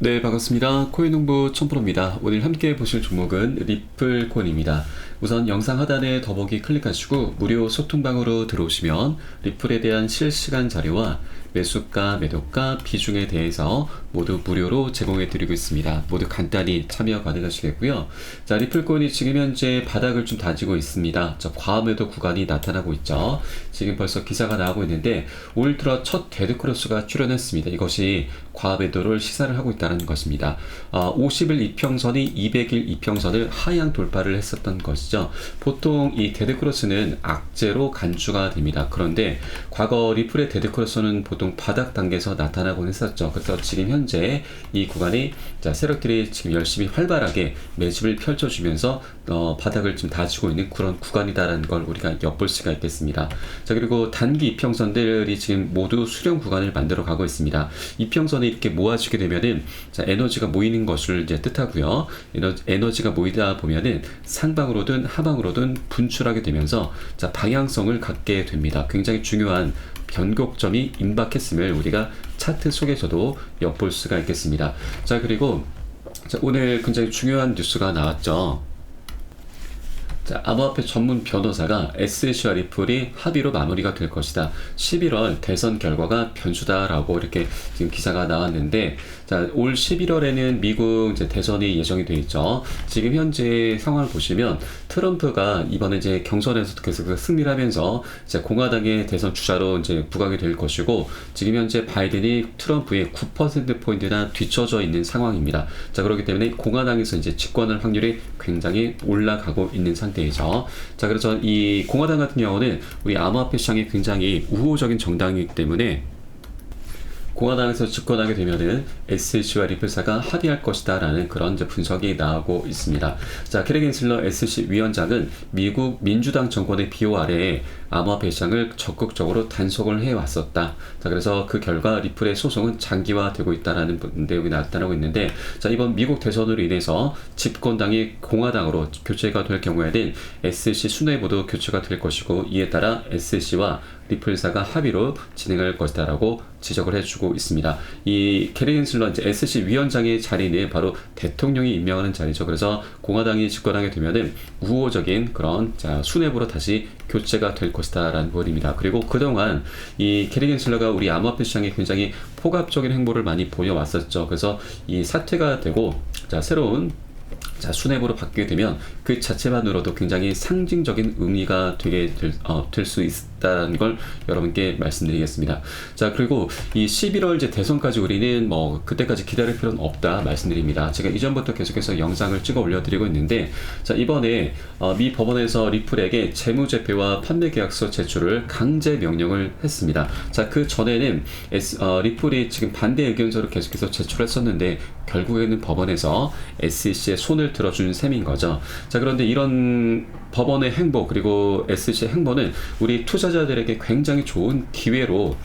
네, 반갑습니다. 코인농부 첨프로입니다. 오늘 함께 보실 종목은 리플코인입니다. 우선 영상 하단에 더보기 클릭하시고 무료 소통방으로 들어오시면 리플에 대한 실시간 자료와 매수가, 매도가, 비중에 대해서 모두 무료로 제공해 드리고 있습니다. 모두 간단히 참여 가능하시겠고요. 자, 리플코인이 지금 현재 바닥을 좀 다지고 있습니다. 과매도 구간이 나타나고 있죠. 지금 벌써 기사가 나오고 있는데 올 들어 첫 데드크로스가 출현했습니다. 이것이 과매도를 시사를 하고 있다는 것입니다. 50일 이평선이 200일 이평선을 하향 돌파를 했었던 것이죠. 보통 이 데드크로스는 악재로 간주가 됩니다. 그런데 과거 리플의 데드크로스는 보통 바닥 단계에서 나타나곤 했었죠. 그래서 지금 현재 이 구간이 세력들이 지금 열심히 활발하게 매집을 펼쳐주면서 바닥을 좀 다지고 있는 그런 구간이다라는 걸 우리가 엿볼 수가 있겠습니다. 자, 그리고 단기 이평선들이 지금 모두 수렴 구간을 만들어 가고 있습니다. 이평선이 이렇게 모아지게 되면은 에너지가 모이는 것을 이제 뜻하고요. 에너지가 모이다 보면은 상방으로든 하방으로든 분출하게 되면서 방향성을 갖게 됩니다. 굉장히 중요한 변곡점이 임박했음을 우리가 차트 속에서도 엿볼 수가 있겠습니다. 자, 그리고 오늘 굉장히 중요한 뉴스가 나왔죠. 암호화폐 전문 변호사가 SC와 리플이 합의로 마무리가 될 것이다. 11월 대선 결과가 변수다라고 이렇게 지금 기사가 나왔는데, 올 11월에는 미국 대선이 예정이 되어 있죠. 지금 현재 상황을 보시면 트럼프가 이번에 경선에서도 계속 승리를 하면서 공화당의 대선 주자로 부각이 될 것이고, 지금 현재 바이든이 트럼프의 9%포인트나 뒤처져 있는 상황입니다. 그렇기 때문에 공화당에서 집권할 확률이 굉장히 올라가고 있는 상태. 자, 그래서 이 공화당 같은 경우는 우리 암호화폐 시장이 굉장히 우호적인 정당이기 때문에 공화당에서 집권하게 되면은 SC와 리플사가 합의할 것이다 라는 그런 분석이 나오고 있습니다. 자, 크랙 헨슬러 SC 위원장은 미국 민주당 정권의 비호 아래에 암호화폐 시장을 적극적으로 단속을 해왔었다. 자, 그래서 그 결과 리플의 소송은 장기화되고 있다라는 내용이 나타나고 있는데, 자, 이번 미국 대선으로 인해서 집권당이 공화당으로 교체가 될 경우에는 SC 순회보도 교체가 될 것이고, 이에 따라 SC와 리플사가 합의로 진행할 것이다라고 지적을 해주고 있습니다. 이 캐리 헨슬러 SC 위원장의 자리는 바로 대통령이 임명하는 자리죠. 그래서 공화당이 집권하게 되면은 우호적인 그런 수뇌부로 다시 교체가 될 것이다라는 부분입니다. 그리고 그동안 이 캐리 헨슬러가 우리 암호화폐 시장에 굉장히 포괄적인 행보를 많이 보여왔었죠. 그래서 이 사퇴가 되고 새로운 수뇌부로 바뀌게 되면 그 자체만으로도 굉장히 상징적인 의미가 되게 될 수 있다는 걸 여러분께 말씀드리겠습니다. 자, 그리고 이 11월 대선까지 우리는 그때까지 기다릴 필요는 없다 말씀드립니다. 제가 이전부터 계속해서 영상을 찍어 올려드리고 있는데, 자, 이번에 미 법원에서 리플에게 재무제표와 판매계약서 제출을 강제 명령을 했습니다. 자, 그 전에는 리플이 지금 반대 의견서를 계속해서 제출했었는데 결국에는 법원에서 SEC의 손을 들어준 셈인 거죠. 자, 그런데 이런 법원의 행보 그리고 SC의 행보는 우리 투자자들에게 굉장히 좋은 기회로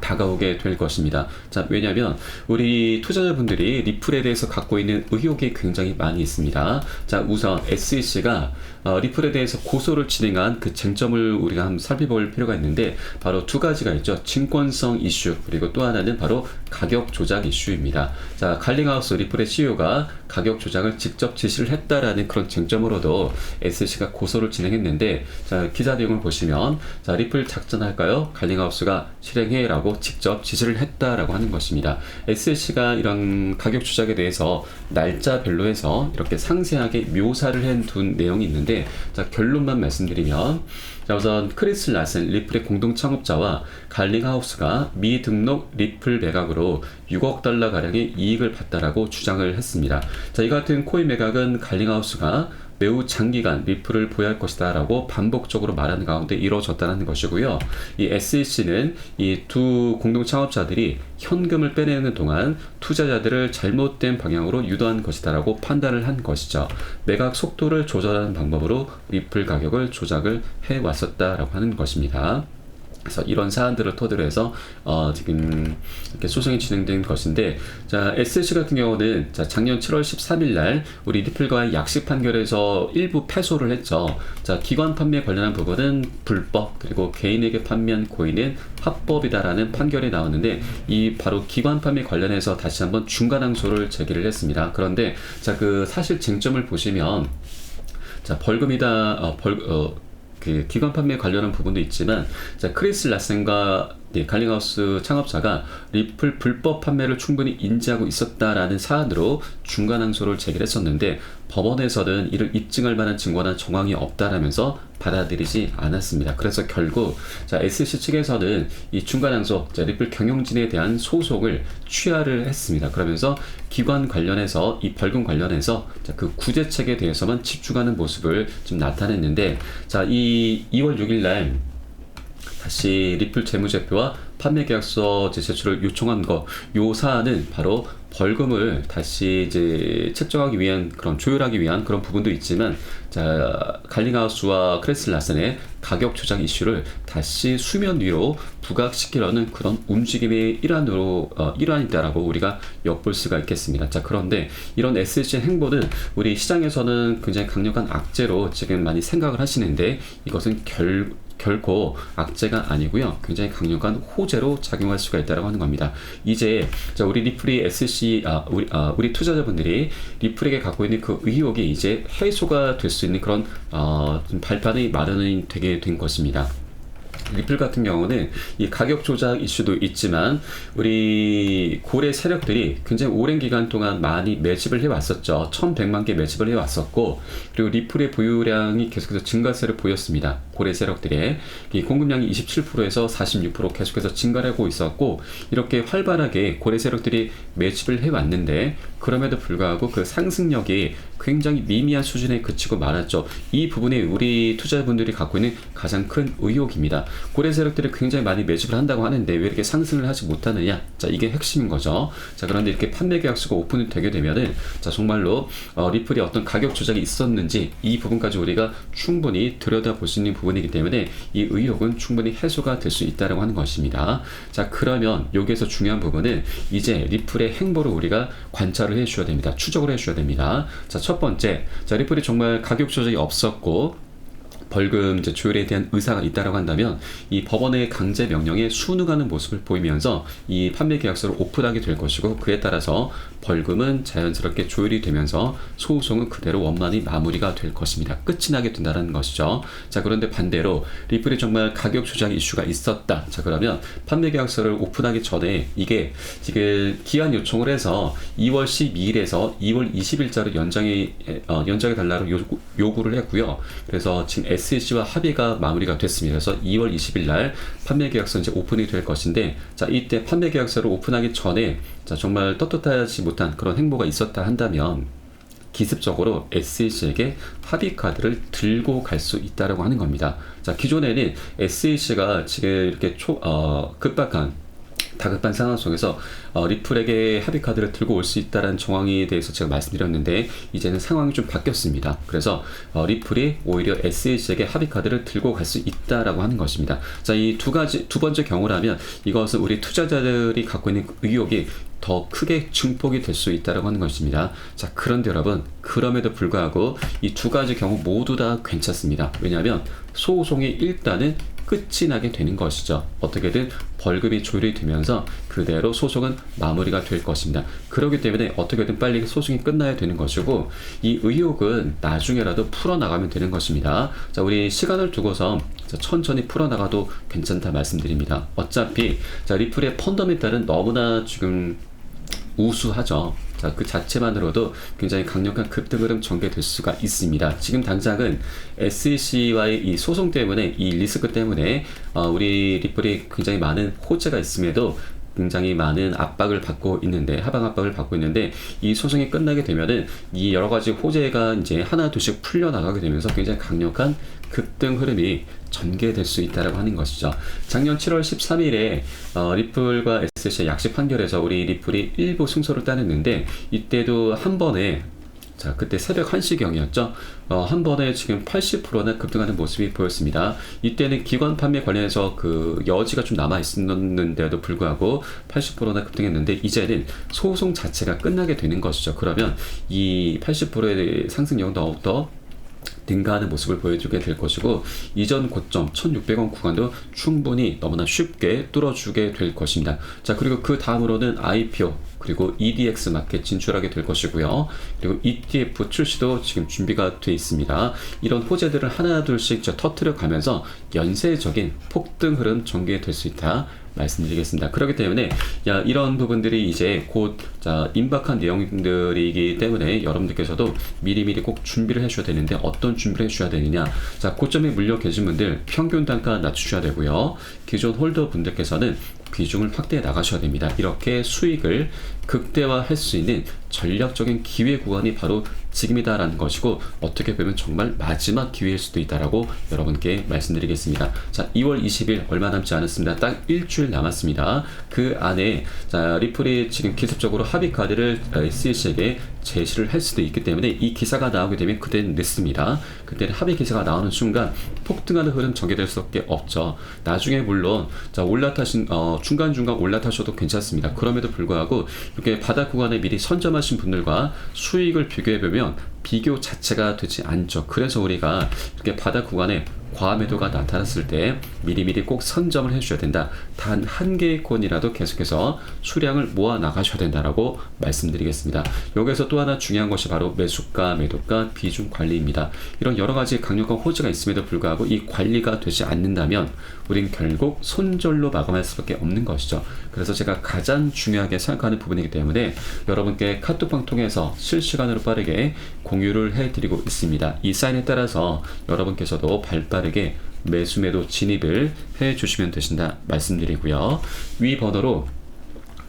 다가오게 될 것입니다. 자, 왜냐하면 우리 투자자분들이 리플에 대해서 갖고 있는 의혹이 굉장히 많이 있습니다. 자, 우선 SEC가 리플에 대해서 고소를 진행한 그 쟁점을 우리가 한번 살펴볼 필요가 있는데, 바로 두 가지가 있죠. 증권성 이슈, 그리고 또 하나는 바로 가격 조작 이슈입니다. 자, 갈링하우스 리플의 CEO가 가격 조작을 직접 지시를 했다라는 그런 쟁점으로도 SEC가 고소를 진행했는데, 자, 기사 내용을 보시면, 자, 리플 작전할까요? 갈링하우스가 실행해라고 직접 지시를 했다라고 하는 것입니다. SEC가 이런 가격 조작에 대해서 날짜별로 해서 이렇게 상세하게 묘사를 해둔 내용이 있는데, 자, 결론만 말씀드리면, 자, 우선 크리스 라슨 리플의 공동 창업자와 갈링하우스가 미등록 리플 매각으로 6억 달러 가량의 이익을 봤다라고 주장을 했습니다. 자, 이 같은 코인 매각은 갈링하우스가 매우 장기간 리플을 보유할 것이다 라고 반복적으로 말하는 가운데 이루어졌다는 것이고요. 이 SEC는 이 두 공동 창업자들이 현금을 빼내는 동안 투자자들을 잘못된 방향으로 유도한 것이다 라고 판단을 한 것이죠. 매각 속도를 조절하는 방법으로 리플 가격을 조작을 해왔었다라고 하는 것입니다. 그래서 이런 사안들을 토대로 해서 지금 이렇게 소송이 진행된 것인데, 자 SLC 같은 경우는 자 작년 7월 13일 날 우리 리플과의 약식 판결에서 일부 패소를 했죠. 자 기관 판매 관련한 부분은 불법, 그리고 개인에게 판매한 코인은 합법이다라는 판결이 나왔는데, 이 바로 기관 판매 관련해서 다시 한번 중간 항소를 제기를 했습니다. 그런데 자 그 사실 쟁점을 보시면, 자 벌금이다 그 기관 판매 관련한 부분도 있지만, 자 크리스 라센과 갈링하우스 창업자가 리플 불법 판매를 충분히 인지하고 있었다라는 사안으로 중간 항소를 제기했었는데, 법원에서는 이를 입증할 만한 증거나 정황이 없다라면서 받아들이지 않았습니다. 그래서 결국 자 SC 측에서는 이 중간 항소, 자 리플 경영진에 대한 소송을 취하를 했습니다. 그러면서 기관 관련해서 이 벌금 관련해서 자 그 구제책에 대해서만 집중하는 모습을 좀 나타냈는데, 자 이 2월 6일 날 다시 리플 재무제표와 판매계약서 제출을 요청한 요 사안은 바로 벌금을 다시 이제 책정하기 위한, 그런 조율하기 위한 그런 부분도 있지만, 자 갈링하우스와 크레스 라센의 가격 조작 이슈를 다시 수면 위로 부각시키려는 그런 움직임의 일환이다라고 우리가 엿볼 수가 있겠습니다. 자 그런데 이런 SLC의 행보는 우리 시장에서는 굉장히 강력한 악재로 지금 많이 생각을 하시는데, 이것은 결코 악재가 아니고요, 굉장히 강력한 호재로 작용할 수가 있다고 하는 겁니다. 이제 자 우리 리플이 SC 우리 투자자분들이 리플에게 갖고 있는 그 의혹이 이제 해소가 될 수 있는 그런 좀 발판이 마련이 되게 된 것입니다. 리플 같은 경우는 이 가격 조작 이슈도 있지만, 우리 고래 세력들이 굉장히 오랜 기간 동안 많이 매집을 해왔었죠. 1100만 개 매집을 해왔었고, 그리고 리플의 보유량이 계속해서 증가세를 보였습니다. 고래 세력들의 이 공급량이 27%에서 46% 계속해서 증가를 하고 있었고, 이렇게 활발하게 고래 세력들이 매집을 해왔는데, 그럼에도 불구하고 그 상승력이 굉장히 미미한 수준에 그치고 말았죠. 이 부분이 우리 투자자분들이 갖고 있는 가장 큰 의혹입니다. 고래 세력들이 굉장히 많이 매집을 한다고 하는데 왜 이렇게 상승을 하지 못하느냐? 자 이게 핵심인 거죠. 자 그런데 이렇게 판매 계약서가 오픈이 되게 되면은 자 정말로 리플이 어떤 가격 조작이 있었는지 이 부분까지 우리가 충분히 들여다볼 수 있는 부분이기 때문에 이 의혹은 충분히 해소가 될 수 있다고 하는 것입니다. 자 그러면 여기에서 중요한 부분은 이제 리플의 행보를 우리가 관찰을 해주셔야 됩니다. 추적을 해주셔야 됩니다. 자 첫 번째, 자 리플이 정말 가격 조작이 없었고 벌금 이제 조율에 대한 의사가 있다라고 한다면, 이 법원의 강제 명령에 순응하는 모습을 보이면서 이 판매 계약서를 오픈하게 될 것이고, 그에 따라서 벌금은 자연스럽게 조율이 되면서 소송은 그대로 원만히 마무리가 될 것입니다. 끝이 나게 된다는 것이죠. 자 그런데 반대로 리플이 정말 가격 조작 이슈가 있었다. 자 그러면 판매 계약서를 오픈하기 전에 이게 지금 기한 요청을 해서 2월 12일에서 2월 20일자로 연장해 달라고 요구를 했고요. 그래서 지금 SEC와 합의가 마무리가 됐습니다. 그래서 2월 20일 날 판매 계약서 이제 오픈이 될 것인데, 자 이때 판매 계약서를 오픈하기 전에 자 정말 떳떳하지 못한 그런 행보가 있었다 한다면, 기습적으로 SEC에게 합의 카드를 들고 갈 수 있다라고 하는 겁니다. 자 기존에는 SEC가 지금 이렇게 다급한 상황 속에서 리플에게 합의 카드를 들고 올 수 있다는 정황에 대해서 제가 말씀드렸는데, 이제는 상황이 좀 바뀌었습니다. 그래서 리플이 오히려 SEC에게 합의 카드를 들고 갈 수 있다라고 하는 것입니다. 자, 이 두 번째 경우라면 이것은 우리 투자자들이 갖고 있는 의혹이 더 크게 증폭이 될 수 있다고 하는 것입니다. 자, 그런데 여러분, 그럼에도 불구하고 이 두 가지 경우 모두 다 괜찮습니다. 왜냐하면 소송이 일단은 끝이 나게 되는 것이죠. 어떻게든 벌금이 조율이 되면서 그대로 소송은 마무리가 될 것입니다. 그렇기 때문에 어떻게든 빨리 소송이 끝나야 되는 것이고, 이 의혹은 나중에라도 풀어나가면 되는 것입니다. 자, 우리 시간을 두고서 천천히 풀어나가도 괜찮다 말씀드립니다. 어차피 자 리플의 펀더멘탈은 너무나 지금 우수하죠. 자, 그 자체만으로도 굉장히 강력한 급등 흐름 전개될 수가 있습니다. 지금 당장은 SEC와의 이 소송 때문에, 이 리스크 때문에 우리 리플이 굉장히 많은 호재가 있음에도 굉장히 많은 압박을 받고 있는데, 하방 압박을 받고 있는데, 이 소송이 끝나게 되면은 이 여러 가지 호재가 이제 하나 둘씩 풀려 나가게 되면서 굉장히 강력한 급등 흐름이 전개될 수 있다고 하는 것이죠. 작년 7월 13일에 리플과 SEC의 약식 판결에서 우리 리플이 일부 승소를 따냈는데, 이때도 한 번에 자, 그때 새벽 1시경이었죠. 한 번에 지금 80%나 급등하는 모습이 보였습니다. 이때는 기관 판매 관련해서 그 여지가 좀 남아 있었는데도 불구하고 80%나 급등했는데 이제는 소송 자체가 끝나게 되는 것이죠. 그러면 이 80%의 상승력은 더욱더 등가하는 모습을 보여주게 될 것이고 이전 고점 1600원 구간도 충분히 너무나 쉽게 뚫어주게 될 것입니다. 자, 그리고 그 다음으로는 IPO 그리고 EDX 마켓 진출하게 될 것이고요. 그리고 ETF 출시도 지금 준비가 돼 있습니다. 이런 호재들을 하나둘씩 터뜨려 가면서 연쇄적인 폭등 흐름 전개될 수 있다 말씀드리겠습니다. 그렇기 때문에 이런 부분들이 이제 곧 임박한 내용들이기 때문에 여러분들께서도 미리미리 꼭 준비를 해주셔야 되는데 어떤 준비를 해주셔야 되느냐. 자, 고점에 물려 계신 분들 평균 단가 낮추셔야 되고요. 기존 홀더 분들께서는 비중을 확대해 나가셔야 됩니다. 이렇게 수익을 극대화할 수 있는 전략적인 기회 구간이 바로 지금이다라는 것이고 어떻게 보면 정말 마지막 기회일 수도 있다라고 여러분께 말씀드리겠습니다. 자, 2월 20일 얼마 남지 않았습니다. 딱 일주일 남았습니다. 그 안에 리플이 지금 기습적으로 합의 카드를 SEC에게 제시를 할 수도 있기 때문에 이 기사가 나오게 되면 그때는 늦습니다. 그때는 합의 기사가 나오는 순간 폭등하는 흐름 전개될 수밖에 없죠. 나중에 물론 올라타신 중간중간 올라타셔도 괜찮습니다. 그럼에도 불구하고 이렇게 바닥 구간에 미리 선점하신 분들과 수익을 비교해보면 비교 자체가 되지 않죠. 그래서 우리가 이렇게 바닥 구간에 과매도가 나타났을 때 미리미리 꼭 선점을 해주셔야 된다. 단 한 개의 코인이라도 계속해서 수량을 모아 나가셔야 된다라고 말씀드리겠습니다. 여기서 또 하나 중요한 것이 바로 매수가, 매도가, 비중 관리입니다. 이런 여러 가지 강력한 호재가 있음에도 불구하고 이 관리가 되지 않는다면 우린 결국 손절로 마감할 수밖에 없는 것이죠. 그래서 제가 가장 중요하게 생각하는 부분이기 때문에 여러분께 카톡방 통해서 실시간으로 빠르게 공유를 해드리고 있습니다. 이 사인에 따라서 여러분께서도 발빠르게 매수매도 진입을 해주시면 되신다 말씀드리고요. 위 번호로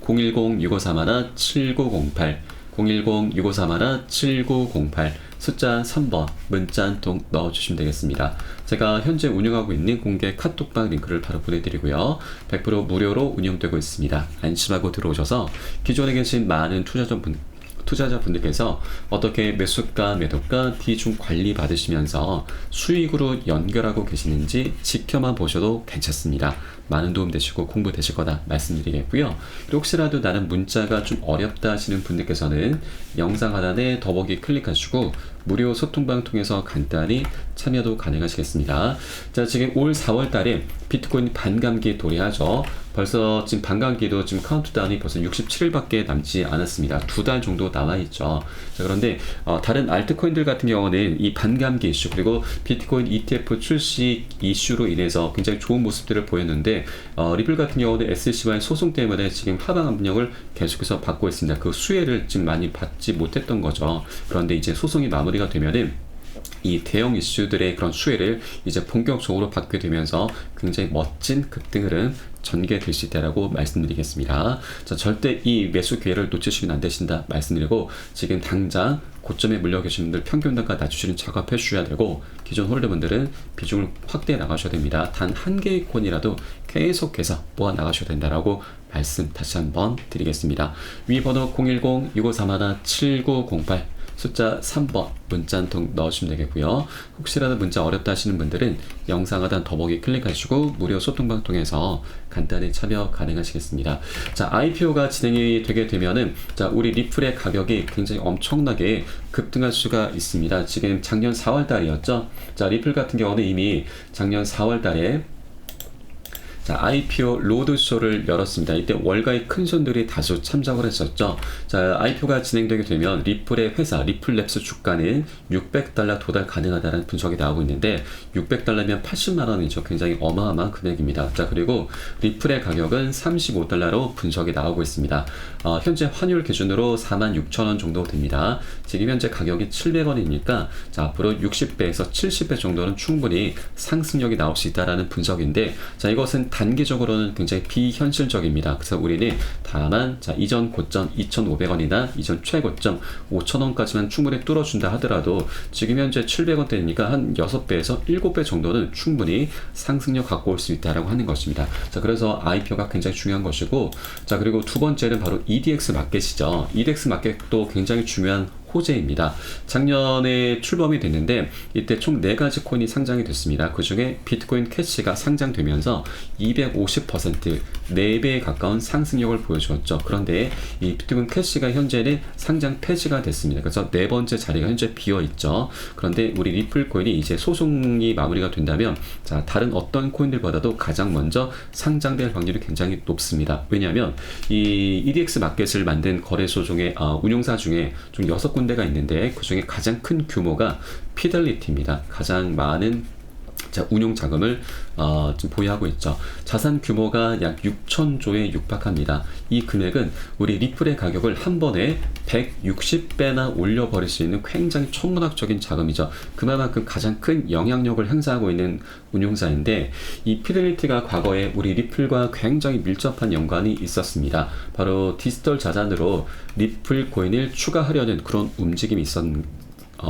010-6531-7908 010-6531-7908 숫자 3번 문자 한 통 넣어주시면 되겠습니다. 제가 현재 운영하고 있는 공개 카톡방 링크를 바로 보내드리고요. 100% 무료로 운영되고 있습니다. 안심하고 들어오셔서 기존에 계신 많은 투자자분들께서 어떻게 매수가, 매도가, 비중 관리 받으시면서 수익으로 연결하고 계시는지 지켜만 보셔도 괜찮습니다. 많은 도움 되시고 공부 되실 거다 말씀드리겠고요. 혹시라도 나는 문자가 좀 어렵다 하시는 분들께서는 영상 하단에 더보기 클릭하시고 무료 소통방 통해서 간단히 참여도 가능하시겠습니다. 자, 지금 올 4월 달에 비트코인 반감기에 도래하죠. 벌써 지금 반감기도 지금 카운트다운이 벌써 67일밖에 남지 않았습니다. 2달 정도 남아있죠. 자, 그런데 다른 알트코인들 같은 경우는 이 반감기 이슈 그리고 비트코인 ETF 출시 이슈로 인해서 굉장히 좋은 모습들을 보였는데 리플 같은 경우는 SEC와의 소송 때문에 지금 하방 압력을 계속해서 받고 있습니다. 그 수혜를 지금 많이 받지 못했던 거죠. 그런데 이제 소송이 마무리가 되면은 이 대형 이슈들의 그런 수혜를 이제 본격적으로 받게 되면서 굉장히 멋진 급등 흐름 전개될 수 있다라고 말씀드리겠습니다. 자, 절대 이 매수 기회를 놓치시면 안 되신다 말씀드리고 지금 당장 고점에 물려 계신 분들 평균 단가 낮추시는 작업해 주셔야 되고 기존 홀더분들은 비중을 확대해 나가셔야 됩니다. 단 한 개의 코인이라도 계속해서 모아 나가셔야 된다라고 말씀 다시 한번 드리겠습니다. 위 번호 010-6531-7908 숫자 3번 문자 한 통 넣으시면 되겠고요. 혹시라도 문자 어렵다 하시는 분들은 영상 하단 더보기 클릭하시고 무료 소통방 통해서 간단히 참여 가능하시겠습니다. 자, IPO가 진행이 되게 되면은 우리 리플의 가격이 굉장히 엄청나게 급등할 수가 있습니다. 지금 작년 4월 달이었죠. 자, 리플 같은 경우는 이미 작년 4월 달에 IPO 로드쇼를 열었습니다. 이때 월가의 큰 손들이 다수 참석을 했었죠. 자, IPO가 진행되게 되면 리플의 회사, 리플랩스 주가는 $600 도달 가능하다는 분석이 나오고 있는데 $600면 80만 원이죠. 굉장히 어마어마한 금액입니다. 자, 그리고 리플의 가격은 $35로 분석이 나오고 있습니다. 현재 환율 기준으로 46,000원 정도 됩니다. 지금 현재 가격이 700원이니까 앞으로 60배에서 70배 정도는 충분히 상승력이 나올 수 있다라는 분석인데 자, 이것은 단기적으로는 굉장히 비현실적입니다. 그래서 우리는 다만 이전 고점 2,500원이나 이전 최고점 5,000원까지만 충분히 뚫어준다 하더라도 지금 현재 700원대니까 한 6배에서 7배 정도는 충분히 상승력 갖고 올 수 있다라고 하는 것입니다. 자, 그래서 IPO가 굉장히 중요한 것이고 자, 그리고 두 번째는 바로 EDX 마켓이죠. EDX 마켓도 굉장히 중요한 호재입니다. 작년에 출범이 됐는데 이때 총 4가지 코인이 상장이 됐습니다. 그 중에 비트코인 캐시가 상장되면서 250% 4배에 가까운 상승력을 보여주었죠. 그런데 이 비트코인 캐시가 현재는 상장 폐지가 됐습니다. 그래서 4번째 자리가 현재 비어있죠. 그런데 우리 리플 코인이 이제 소송이 마무리가 된다면 자, 다른 어떤 코인들보다도 가장 먼저 상장될 확률이 굉장히 높습니다. 왜냐하면 이 EDX 마켓을 만든 거래소 중에 운용사 중에 좀 6군데가 있는데 그 중에 가장 큰 규모가 피델리티입니다. 가장 많은 운용 자금을 지금 보유하고 있죠. 자산 규모가 약 6천조에 육박합니다. 이 금액은 우리 리플의 가격을 한 번에 160배나 올려버릴 수 있는 굉장히 천문학적인 자금이죠. 그만큼 가장 큰 영향력을 행사하고 있는 운용사인데 이 피델리티가 과거에 우리 리플과 굉장히 밀접한 연관이 있었습니다. 바로 디지털 자산으로 리플 코인을 추가하려는 그런 움직임이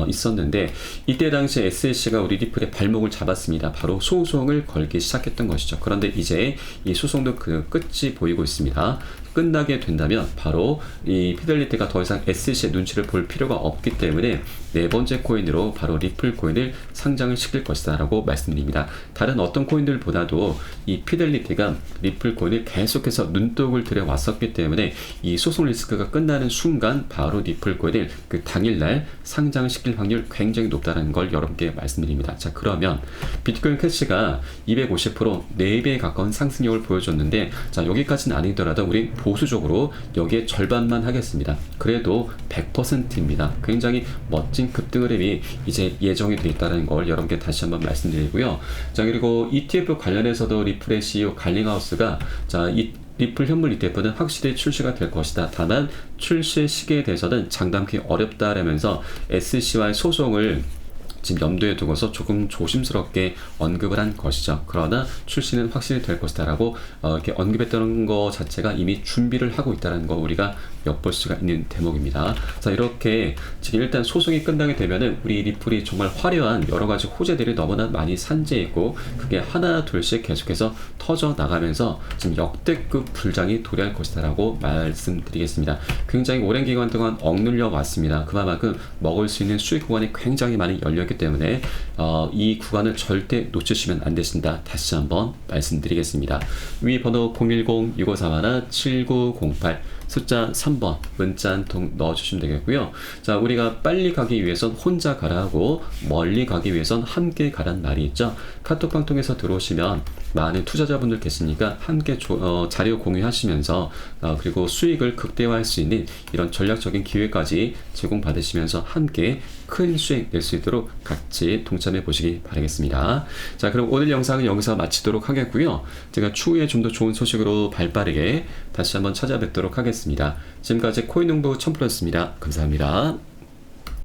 있었는데 이때 당시 SEC가 우리 리플의 발목을 잡았습니다. 바로 소송을 걸기 시작했던 것이죠. 그런데 이제 이 소송도 그 끝이 보이고 있습니다. 끝나게 된다면 바로 이 피델리티가 더 이상 SEC의 눈치를 볼 필요가 없기 때문에 4번째 코인으로 바로 리플 코인을 상장을 시킬 것이다 라고 말씀드립니다. 다른 어떤 코인들보다도 이 피델리티가 리플 코인을 계속해서 눈독을 들여왔었기 때문에 이 소송 리스크가 끝나는 순간 바로 리플 코인을 그 당일날 상장을 시킬 확률 굉장히 높다는 걸 여러분께 말씀드립니다. 자, 그러면 비트코인 캐시가 250% 4배에 가까운 상승력을 보여줬는데 자, 여기까지는 아니더라도 우리 보수적으로 여기에 절반만 하겠습니다. 그래도 100%입니다. 굉장히 멋진 급등 흐름이 이제 예정이 되어 있다는 걸 여러분께 다시 한번 말씀드리고요. 자, 그리고 ETF 관련해서도 리플의 CEO 갈링하우스가 자, 이 리플 현물 ETF는 확실히 출시가 될 것이다. 다만 출시 시기에 대해서는 장담하기 어렵다라면서 SEC와의 소송을 지금 염두에 두고서 조금 조심스럽게 언급을 한 것이죠. 그러나 출시는 확실히 될 것이다 라고 이렇게 언급했던 것 자체가 이미 준비를 하고 있다는 거 우리가 엿볼 수가 있는 대목입니다. 자, 이렇게 지금 일단 소송이 끝나게 되면은 우리 리플이 정말 화려한 여러 가지 호재들이 너무나 많이 산재해 있고 그게 하나 둘씩 계속해서 터져 나가면서 지금 역대급 불장이 도래할 것이다 라고 말씀드리겠습니다. 굉장히 오랜 기간 동안 억눌려 왔습니다. 그만큼 먹을 수 있는 수익 구간이 굉장히 많이 열렸기 때문에 이 구간을 절대 놓치시면 안 되신다. 다시 한번 말씀드리겠습니다. 위 번호 010-6541-7908 숫자 3번 문자 한 통 넣어주시면 되겠고요. 자, 우리가 빨리 가기 위해선 혼자 가라 하고 멀리 가기 위해선 함께 가란 말이 있죠. 카톡방 통해서 들어오시면 많은 투자자분들 계시니까 함께 자료 공유하시면서 그리고 수익을 극대화할 수 있는 이런 전략적인 기회까지 제공받으시면서 함께 큰 수익 낼 수 있도록 같이 동참해 보시기 바라겠습니다. 자, 그럼 오늘 영상은 여기서 마치도록 하겠고요. 제가 추후에 좀 더 좋은 소식으로 발빠르게 다시 한번 찾아뵙도록 하겠습니다. 지금까지 코인농부 첨프로였습니다. 감사합니다.